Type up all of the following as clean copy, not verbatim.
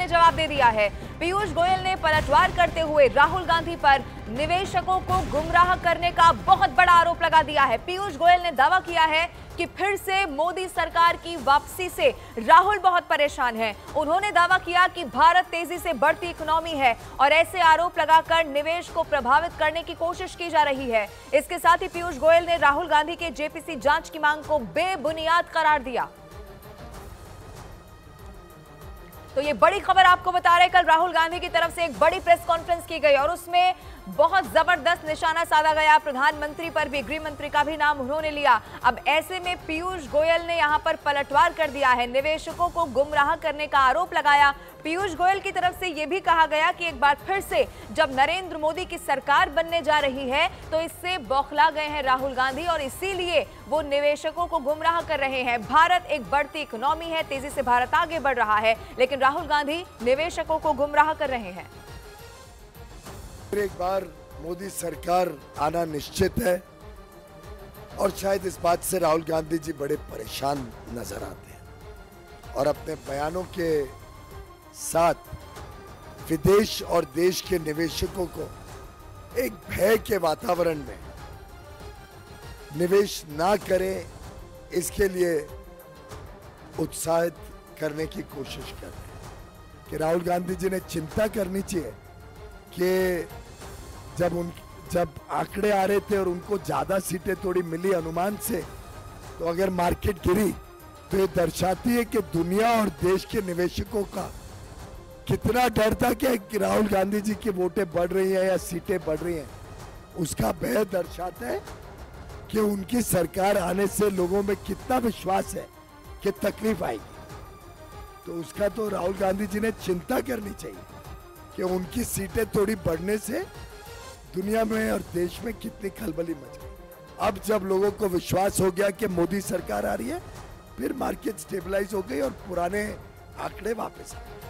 ने जवाब दे दिया है। पीयूष गोयल ने पलटवार करते हुए राहुल गांधी पर निवेशकों को गुमराह करने का बहुत बड़ा आरोप लगा दिया है। पीयूष गोयल ने दावा किया है कि फिर से मोदी सरकार की वापसी से राहुल बहुत परेशान हैं। उन्होंने दावा किया कि भारत तेजी से बढ़ती इकोनॉमी है और ऐसे आरोप लगाकर निवेश को प्रभावित करने की कोशिश की जा रही है। इसके साथ ही पीयूष गोयल ने राहुल गांधी के जेपीसी जांच की मांग को बेबुनियाद करार दिया। तो ये बड़ी खबर आपको बता रहे हैं, कल राहुल गांधी की तरफ से एक बड़ी प्रेस कॉन्फ्रेंस की गई और उसमें बहुत जबरदस्त निशाना साधा गया। प्रधानमंत्री पर भी, गृह मंत्री का भी नाम उन्होंने लिया। अब ऐसे में पीयूष गोयल ने यहां पर पलटवार कर दिया है, निवेशकों को गुमराह करने का आरोप लगाया। पीयूष गोयल की तरफ से यह भी कहा गया कि एक बार फिर से जब नरेंद्र मोदी की सरकार बनने जा रही है तो इससे बौखला गए हैं राहुल गांधी और इसीलिए वो निवेशकों को गुमराह कर रहे हैं। भारत एक बढ़ती इकोनॉमी है, तेजी से भारत आगे बढ़ रहा है, लेकिन राहुल गांधी निवेशकों को गुमराह कर रहे हैं। एक बार मोदी सरकार आना निश्चित है और शायद इस बात से राहुल गांधी जी बड़े परेशान नजर आते हैं और अपने बयानों के साथ विदेश और देश के निवेशकों को एक भय के वातावरण में निवेश ना करें, इसके लिए उत्साहित करने की कोशिश कर रहे हैं कि राहुल गांधी जी ने चिंता करनी चाहिए कि जब आंकड़े आ रहे थे और उनको ज्यादा सीटें थोड़ी मिली अनुमान से, तो अगर मार्केट गिरी तो ये दर्शाती है कि दुनिया और देश के निवेशकों का कितना डर था कि राहुल गांधी जी की वोटें बढ़ रही हैं या सीटें बढ़ रही हैं। उसका भय दर्शाता है कि उनकी सरकार आने से लोगों में कितना विश्वास है कि तकलीफ आएगी। तो उसका तो राहुल गांधी जी ने चिंता करनी चाहिए कि उनकी सीटें थोड़ी बढ़ने से दुनिया में और देश में कितनी खलबली मच गई। अब जब लोगों को विश्वास हो गया कि मोदी सरकार आ रही है, फिर मार्केट स्टेबलाइज हो गई और पुराने आंकड़े वापस आ गए।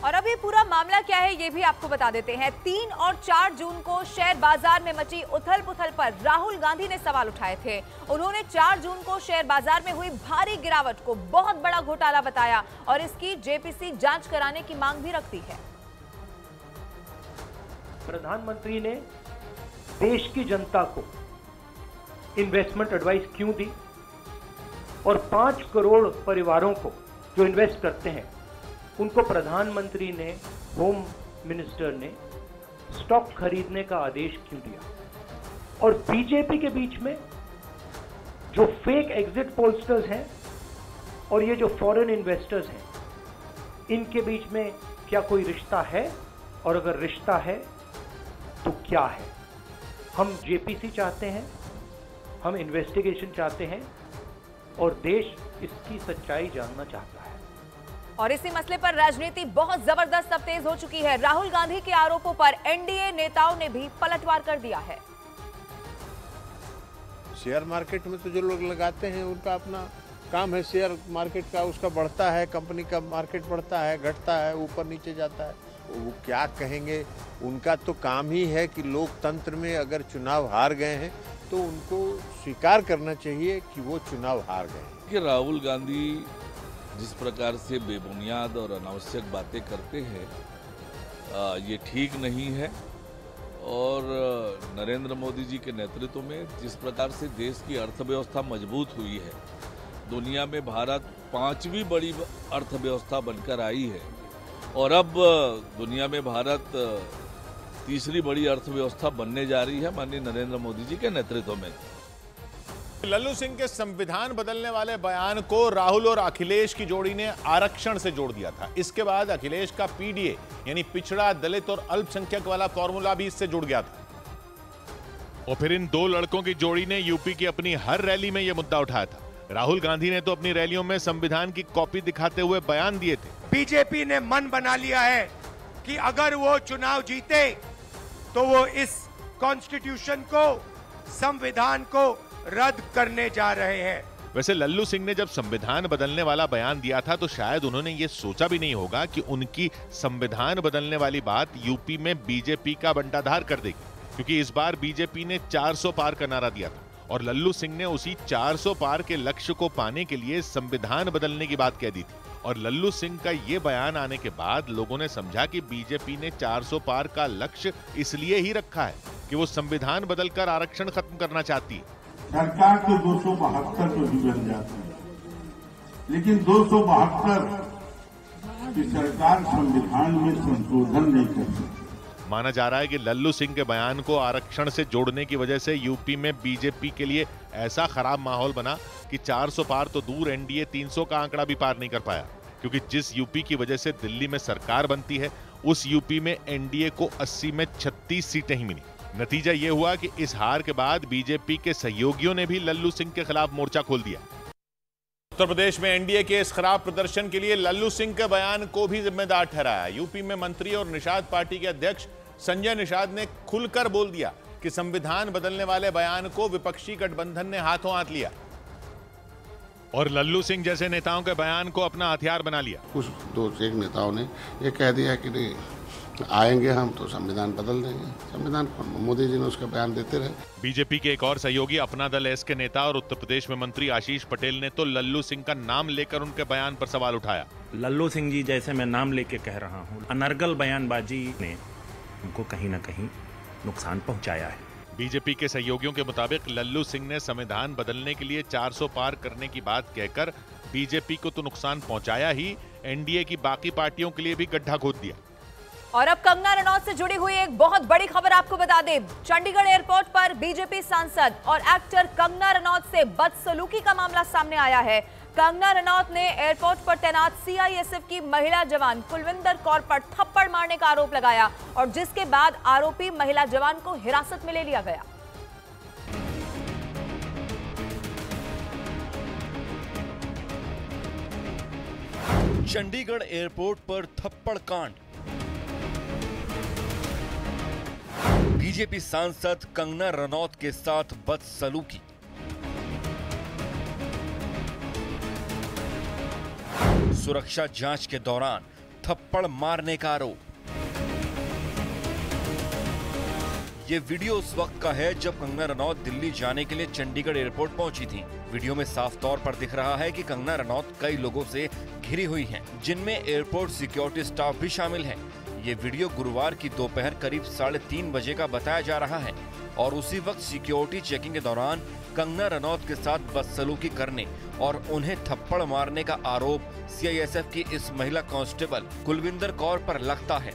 और अब ये पूरा मामला क्या है ये भी आपको बता देते हैं। 3 और 4 जून को शेयर बाजार में मची उथल पुथल पर राहुल गांधी ने सवाल उठाए थे। उन्होंने 4 जून को शेयर बाजार में हुई भारी गिरावट को बहुत बड़ा घोटाला बताया और इसकी जेपीसी जांच कराने की मांग भी रखती है। प्रधानमंत्री ने देश की जनता को इन्वेस्टमेंट एडवाइस क्यों दी और 5 करोड़ परिवारों को जो इन्वेस्ट करते हैं उनको प्रधानमंत्री ने, होम मिनिस्टर ने स्टॉक खरीदने का आदेश क्यों दिया। और बीजेपी के बीच में जो फेक एग्जिट पोलस्टर्स हैं और ये जो फॉरेन इन्वेस्टर्स हैं, इनके बीच में क्या कोई रिश्ता है और अगर रिश्ता है तो क्या है। हम जेपीसी चाहते हैं, हम इन्वेस्टिगेशन चाहते हैं और देश इसकी सच्चाई जानना चाहता है। और इसी मसले पर राजनीति बहुत जबरदस्त अब तेज हो चुकी है। राहुल गांधी के आरोपों पर एनडीए नेताओं ने भी पलटवार कर दिया है। शेयर मार्केट में तो जो लोग लगाते हैं उनका अपना काम है, शेयर मार्केट का, उसका बढ़ता है, कंपनी का मार्केट बढ़ता है, घटता है, ऊपर नीचे जाता है। वो क्या कहेंगे, उनका तो काम ही है कि लोकतंत्र में अगर चुनाव हार गए हैं तो उनको स्वीकार करना चाहिए कि वो चुनाव हार गए। कि राहुल गांधी जिस प्रकार से बेबुनियाद और अनावश्यक बातें करते हैं ये ठीक नहीं है और नरेंद्र मोदी जी के नेतृत्व में जिस प्रकार से देश की अर्थव्यवस्था मजबूत हुई है, दुनिया में भारत 5वीं बड़ी अर्थव्यवस्था बनकर आई है और अब दुनिया में भारत 3री बड़ी अर्थव्यवस्था बनने जा रही है माननीय नरेंद्र मोदी जी के नेतृत्व में। लल्लू सिंह के संविधान बदलने वाले बयान को राहुल और अखिलेश की जोड़ी ने आरक्षण से जोड़ दिया था। इसके बाद अखिलेश का पीडीए यानी पिछड़ा, दलित और अल्पसंख्यक वाला फॉर्मूला भी इससे जुड़ गया था। और फिर इन दो लड़कों की जोड़ी ने यूपी की अपनी हर रैली में यह मुद्दा उठाया था। राहुल गांधी ने तो अपनी रैलियों में संविधान की कॉपी दिखाते हुए बयान दिए थे। बीजेपी ने मन बना लिया है कि अगर वो चुनाव जीते तो वो इस कॉन्स्टिट्यूशन को, संविधान को रद्द करने जा रहे हैं। वैसे लल्लू सिंह ने जब संविधान बदलने वाला बयान दिया था तो शायद उन्होंने ये सोचा भी नहीं होगा कि उनकी संविधान बदलने वाली बात यूपी में बीजेपी का बंटाधार कर देगी, क्योंकि इस बार बीजेपी ने 400 पार का नारा दिया था और लल्लू सिंह ने उसी 400 पार के लक्ष्य को पाने के लिए संविधान बदलने की बात कह दी थी। और लल्लू सिंह का ये बयान आने के बाद लोगों ने समझा कि बीजेपी ने 400 पार का लक्ष्य इसलिए ही रखा है कि वो संविधान बदलकर आरक्षण खत्म करना चाहती है। सरकार तो 272 को भी बन जाती है, लेकिन 272 की सरकार संविधान में संशोधन नहीं कर सकती। माना जा रहा है कि लल्लू सिंह के बयान को आरक्षण से जोड़ने की वजह से यूपी में बीजेपी के लिए ऐसा खराब माहौल बना कि 400 पार तो दूर, एनडीए 300 का आंकड़ा भी पार नहीं कर पाया, क्योंकि जिस यूपी की वजह से दिल्ली में सरकार बनती है उस यूपी में एनडीए को 80 में 36 सीटें ही मिली। नतीजा ये हुआ कि इस हार के बाद बीजेपी के सहयोगियों ने भी लल्लू सिंह के खिलाफ मोर्चा खोल दिया। उत्तर प्रदेश में एनडीए के इस खराब प्रदर्शन के लिए लल्लू सिंह के बयान को भी जिम्मेदार ठहराया। यूपी में मंत्री और निषाद पार्टी के अध्यक्ष संजय निषाद ने खुलकर बोल दिया कि संविधान बदलने वाले बयान को विपक्षी गठबंधन ने हाथों हाथ लिया और लल्लू सिंह जैसे नेताओं के बयान को अपना हथियार बना लिया। कुछ दो एक नेताओं ने ये कह दिया कि नहीं आएंगे हम तो संविधान बदल देंगे। संविधान मोदी जी ने उसका बयान देते रहे। बीजेपी के एक और सहयोगी अपना दल एस के नेता और उत्तर प्रदेश में मंत्री आशीष पटेल ने तो लल्लू सिंह का नाम लेकर उनके बयान पर सवाल उठाया। लल्लू सिंह जी जैसे मैं नाम लेके कह रहा हूँ, अनर्गल बयानबाजी ने उनको कहीं ना कहीं नुकसान पहुंचाया है। बीजेपी के सहयोगियों के मुताबिक लल्लू सिंह ने संविधान बदलने के लिए 400 पार करने की बात कहकर बीजेपी को तो नुकसान पहुंचाया ही, एनडीए की बाकी पार्टियों के लिए भी गड्ढा खोद दिया। और अब कंगना रनौत से जुड़ी हुई एक बहुत बड़ी खबर आपको बता दें। चंडीगढ़ एयरपोर्ट पर बीजेपी सांसद और एक्टर कंगना रनौत से बदसलूकी का मामला सामने आया है। कंगना रनौत ने एयरपोर्ट पर तैनात सीआईएसएफ की महिला जवान कुलविंदर कौर पर थप्पड़ मारने का आरोप लगाया और जिसके बाद आरोपी महिला जवान को हिरासत में ले लिया गया। चंडीगढ़ एयरपोर्ट पर थप्पड़ कांड। बीजेपी सांसद कंगना रनौत के साथ बदसलूकी। सुरक्षा जांच के दौरान थप्पड़ मारने का आरोप। ये वीडियो उस वक्त का है जब कंगना रनौत दिल्ली जाने के लिए चंडीगढ़ एयरपोर्ट पहुंची थी। वीडियो में साफ तौर पर दिख रहा है कि कंगना रनौत कई लोगों से घिरी हुई हैं, जिनमें एयरपोर्ट सिक्योरिटी स्टाफ भी शामिल है। ये वीडियो गुरुवार की दोपहर करीब 3:30 बजे का बताया जा रहा है और उसी वक्त सिक्योरिटी चेकिंग के दौरान कंगना रनौत के साथ बदसलूकी करने और उन्हें थप्पड़ मारने का आरोप सीआईएसएफ की इस महिला कांस्टेबल कुलविंदर कौर पर लगता है।